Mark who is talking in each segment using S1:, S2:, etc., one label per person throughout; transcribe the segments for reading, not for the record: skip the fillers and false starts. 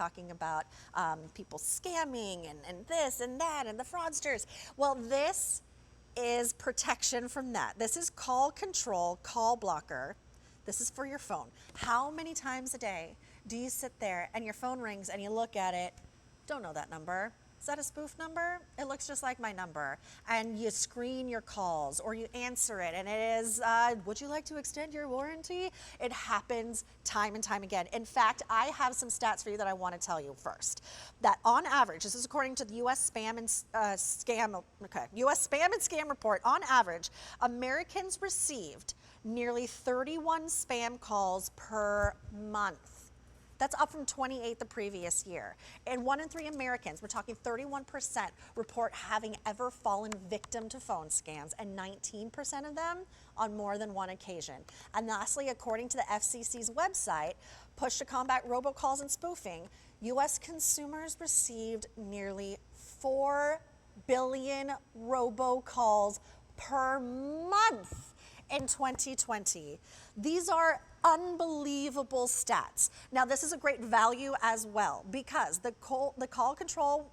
S1: talking about people scamming and this and that and the fraudsters. Well, this is protection from that. This is call control, call blocker. This is for your phone. How many times a day do you sit there and your phone rings and you look at it, don't know that number? Is that a spoof number? It looks just like my number. And you screen your calls or you answer it and it is, would you like to extend your warranty? It happens time and time again. In fact, I have some stats for you that I want to tell you first. That on average, this is according to the U.S. Spam and U.S. Spam and Scam Report, on average, Americans received nearly 31 spam calls per month. That's up from 28 the previous year. And 1 in 3 Americans, we're talking 31%, report having ever fallen victim to phone scams, and 19% of them on more than one occasion. And lastly, according to the FCC's website, Push to Combat Robocalls and Spoofing, U.S. consumers received nearly 4 billion robocalls per month in 2020. These are unbelievable stats. Now, this is a great value as well because the call control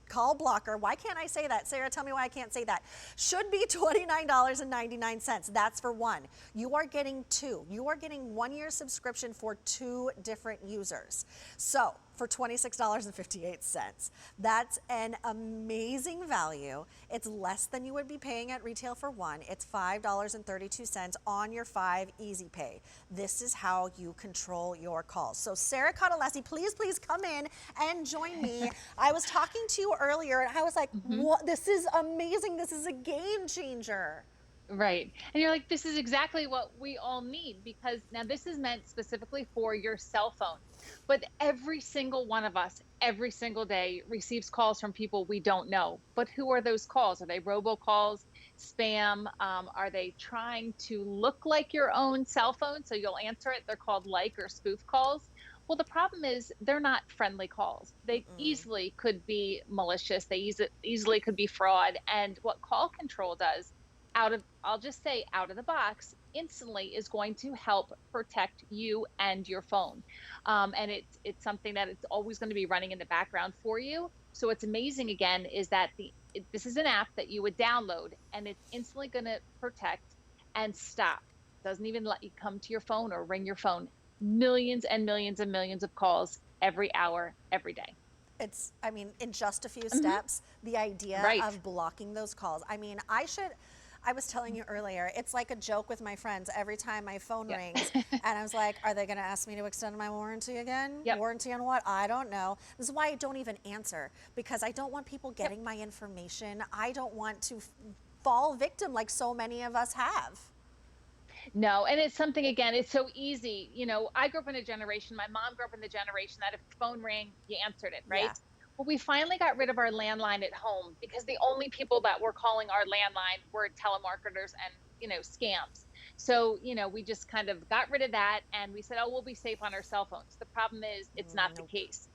S1: call blocker, why can't I say that? Sarah, tell me why I can't say that. Should be $29.99. That's for one. You are getting two. You are getting 1 year subscription for 2 different users. So for $26.58. That's an amazing value. It's less than you would be paying at retail for one. It's $5.32 on your 5 Easy Pay. This is how you control your calls. So Sarah Cottalesi, please come in and join me. I was talking to you earlier and I was like, what? This is amazing. This is a game changer.
S2: Right. And you're like, this is exactly what we all need, because now this is meant specifically for your cell phone. But every single one of us, every single day, receives calls from people we don't know. But who are those calls? Are they robocalls, spam? Are they trying to look like your own cell phone so you'll answer it? They're called like or spoof calls. Well, the problem is they're not friendly calls. They easily could be malicious. They easily could be fraud. And what call control does, I'll just say out of the box, instantly is going to help protect you and your phone. And it's something that it's always going to be running in the background for you. So what's amazing again is that this is an app that you would download and it's instantly going to protect and stop. Doesn't even let you come to your phone or ring your phone. Millions and millions and millions of calls every hour, every day.
S1: It's, I mean, in just a few steps, the idea of blocking those calls. I mean, I was telling you earlier, it's like a joke with my friends every time my phone rings. And I was like, are they going to ask me to extend my warranty again? Warranty on what? I don't know. This is why I don't even answer, because I don't want people getting my information. I don't want to fall victim like so many of us have.
S2: No, and it's something, again, it's so easy. You know, I grew up in a generation, my mom grew up in the generation that if the phone rang, you answered it, right? Well, we finally got rid of our landline at home because the only people that were calling our landline were telemarketers and, scams. So, we just kind of got rid of that and we said, oh, we'll be safe on our cell phones. The problem is it's not the case.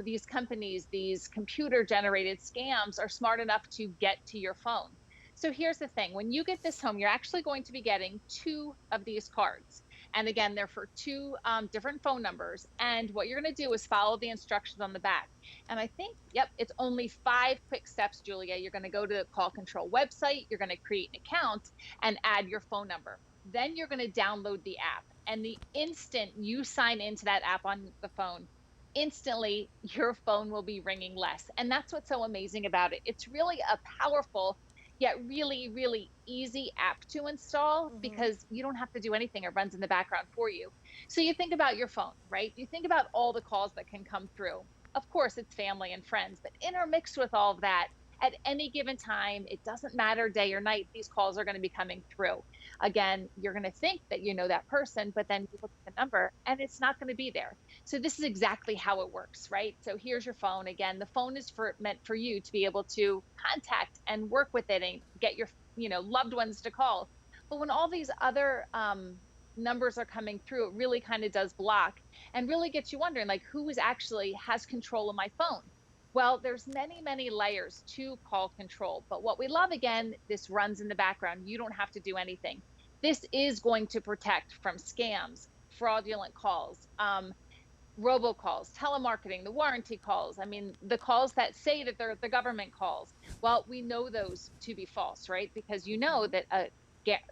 S2: These companies, these computer generated scams are smart enough to get to your phone. So here's the thing. When you get this home, you're actually going to be getting 2 of these cards. And again, they're for 2 different phone numbers. And what you're going to do is follow the instructions on the back. And I think, it's only 5 quick steps, Julia. You're going to go to the call control website. You're going to create an account and add your phone number. Then you're going to download the app. And the instant you sign into that app on the phone, instantly your phone will be ringing less. And that's what's so amazing about it. It's really a powerful yet really, really easy app to install because you don't have to do anything. It runs in the background for you. So you think about your phone, right? You think about all the calls that can come through. Of course, it's family and friends, but intermixed with all of that, at any given time, it doesn't matter day or night, these calls are going to be coming through. Again, you're going to think that you know that person, but then you look at the number and it's not going to be there. So this is exactly how it works, right? So here's your phone. Again, the phone is meant for you to be able to contact and work with it and get your, loved ones to call. But when all these other numbers are coming through, it really kind of does block and really gets you wondering, like, who is actually has control of my phone? Well, there's many, many layers to call control. But what we love, again, this runs in the background. You don't have to do anything. This is going to protect from scams, fraudulent calls, robocalls, telemarketing, the warranty calls. I mean, the calls that say that they're the government calls. Well, we know those to be false, right? Because you know
S1: Hmm.
S2: that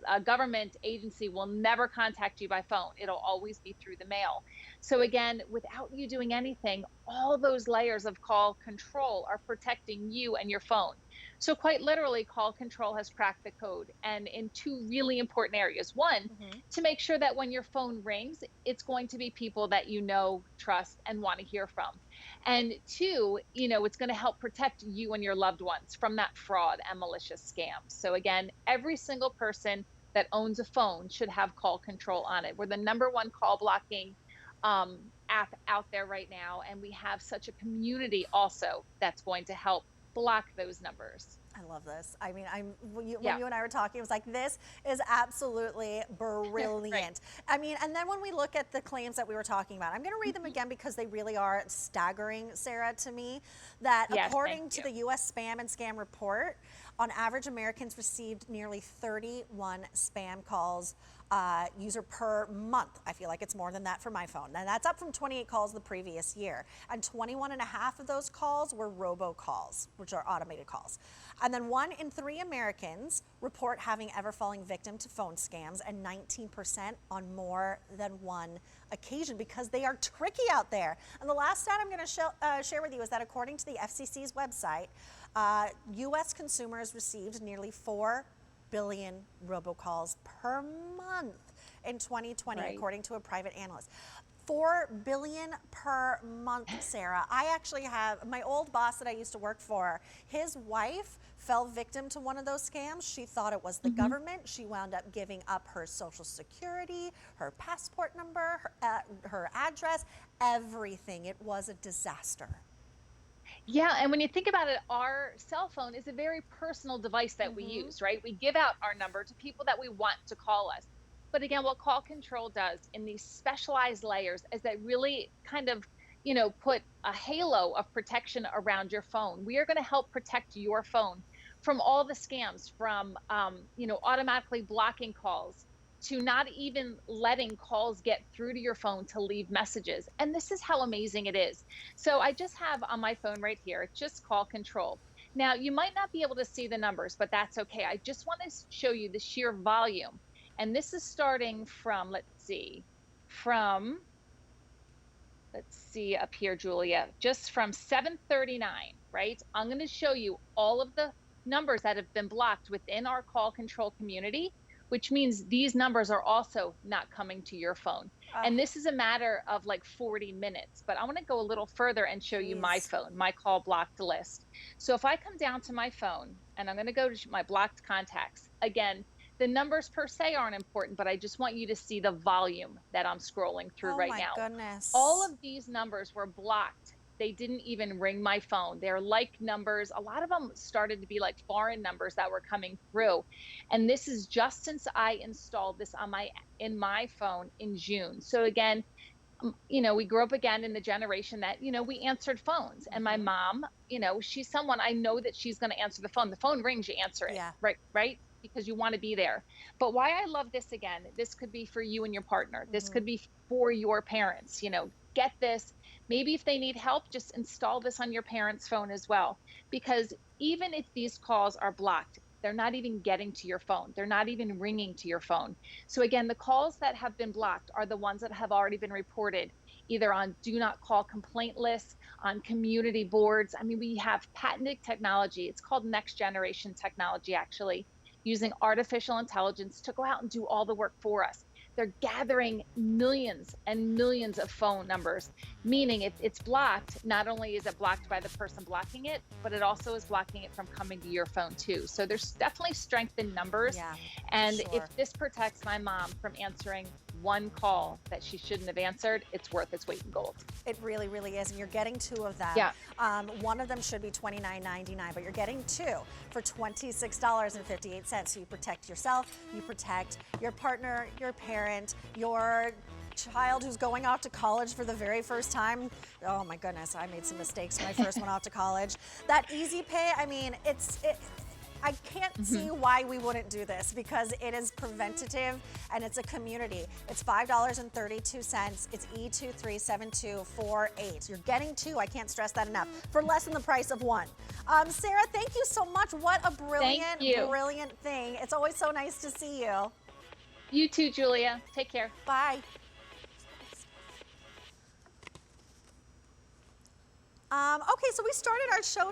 S2: a government agency will never contact you by phone. It'll always be through the mail. So again, without you doing anything, all those layers of call control are protecting you and your phone. So quite literally, call control has cracked the code, and in two really important areas. One,
S1: Hmm.
S2: to make sure that when your phone rings, it's going to be people that you know, trust, and want to hear from. And two, it's going to help protect you and your loved ones from that fraud and malicious scams. So again, every single person that owns a phone should have call control on it. We're the number one call blocking app out there right now. And we have such a community also that's going to help block those numbers.
S1: I love this. I mean, when
S2: Yeah.
S1: you and I were talking, it was like, this is absolutely
S2: Right.
S1: brilliant. I mean, and then when we look at the claims that we were talking about, I'm going to read them
S2: Mhm.
S1: again because they really are staggering, Sarah, to me. That
S2: Yes, thank
S1: according to
S2: you.
S1: the US Spam and Scam Report, on average, Americans received nearly 31 spam calls user per month. I feel like it's more than that for my phone. And that's up from 28 calls the previous year. And 21 and a half of those calls were robo calls, which are automated calls. And then 1 in 3 Americans report having ever fallen victim to phone scams, and 19% on more than one occasion, because they are tricky out there. And the last stat I'm going to share with you is that according to the FCC's website, U.S. consumers received nearly 4 billion robocalls per month in 2020,
S2: Right.
S1: according to a private analyst. 4 billion per month, Sarah. I actually have my old boss that I used to work for, his wife fell victim to one of those scams. She thought it was the
S2: Mhm.
S1: government. She wound up giving up her social security, her passport number, her address, everything. It was a disaster.
S2: Yeah, and when you think about it, our cell phone is a very personal device that we
S1: Hmm.
S2: use, right? We give out our number to people that we want to call us. But again, what call control does in these specialized layers is that really kind of, put a halo of protection around your phone. We are going to help protect your phone from all the scams, from, automatically blocking calls to not even letting calls get through to your phone to leave messages. And this is how amazing it is. So I just have on my phone right here, it's just call control. Now, you might not be able to see the numbers, but that's okay. I just want to show you the sheer volume. And this is starting from, from, let's see up here, Julia, just from 7:39, right? I'm going to show you all of the numbers that have been blocked within our call control community, which means these numbers are also not coming to your phone.
S1: Oh,
S2: And this is a matter of like 40 minutes, but I want to go a little further and show you my
S1: geez.
S2: phone, my call blocked list. So if I come down to my phone and I'm going to go to my blocked contacts, again, the numbers per se aren't important, but I just want you to see the volume that I'm scrolling through
S1: Oh
S2: right
S1: my
S2: now. All
S1: goodness.
S2: of these numbers were blocked. They didn't even ring my phone. They're like numbers. A lot of them started to be like foreign numbers that were coming through. And this is just since I installed this on my in my phone in June. So again, we grew up again in the generation that, we answered phones. And my
S1: Hmm.
S2: mom, she's someone I know that she's going to answer the phone. The phone rings, you answer it,
S1: Yeah.
S2: right? Right? Because you want to be there. But why I love this again, this could be for you and your partner. This
S1: Hmm.
S2: could be for your parents, get this. Maybe if they need help, just install this on your parents' phone as well. Because even if these calls are blocked, they're not even getting to your phone. They're not even ringing to your phone. So again, the calls that have been blocked are the ones that have already been reported either on do not call complaint lists, on community boards. I mean, we have patented technology. It's called next generation technology, actually, using artificial intelligence to go out and do all the work for us. They're gathering millions and millions of phone numbers, meaning if it's blocked, not only is it blocked by the person blocking it, but it also is blocking it from coming to your phone too. So there's definitely strength in numbers.
S1: Yeah, for
S2: And if
S1: sure.
S2: this protects my mom from answering one call that she shouldn't have answered, it's worth its weight in gold.
S1: It really, really is. And you're getting 2 of them.
S2: Yeah.
S1: One of them should be $29.99, but you're getting 2 for $26.58. So you protect yourself, you protect your partner, your parent, your child who's going off to college for the very first time. Oh my goodness, I made some mistakes when I first went off to college. That easy pay, I mean, I can't see why we wouldn't do this, because it is preventative and it's a community. It's $5.32. It's E237248. You're getting two, I can't stress that enough, for less than the price of one. Sarah, thank you so much. What a brilliant, brilliant thing. It's always so nice to see you.
S2: You too, Julia. Take care.
S1: Bye. Okay, so we started our show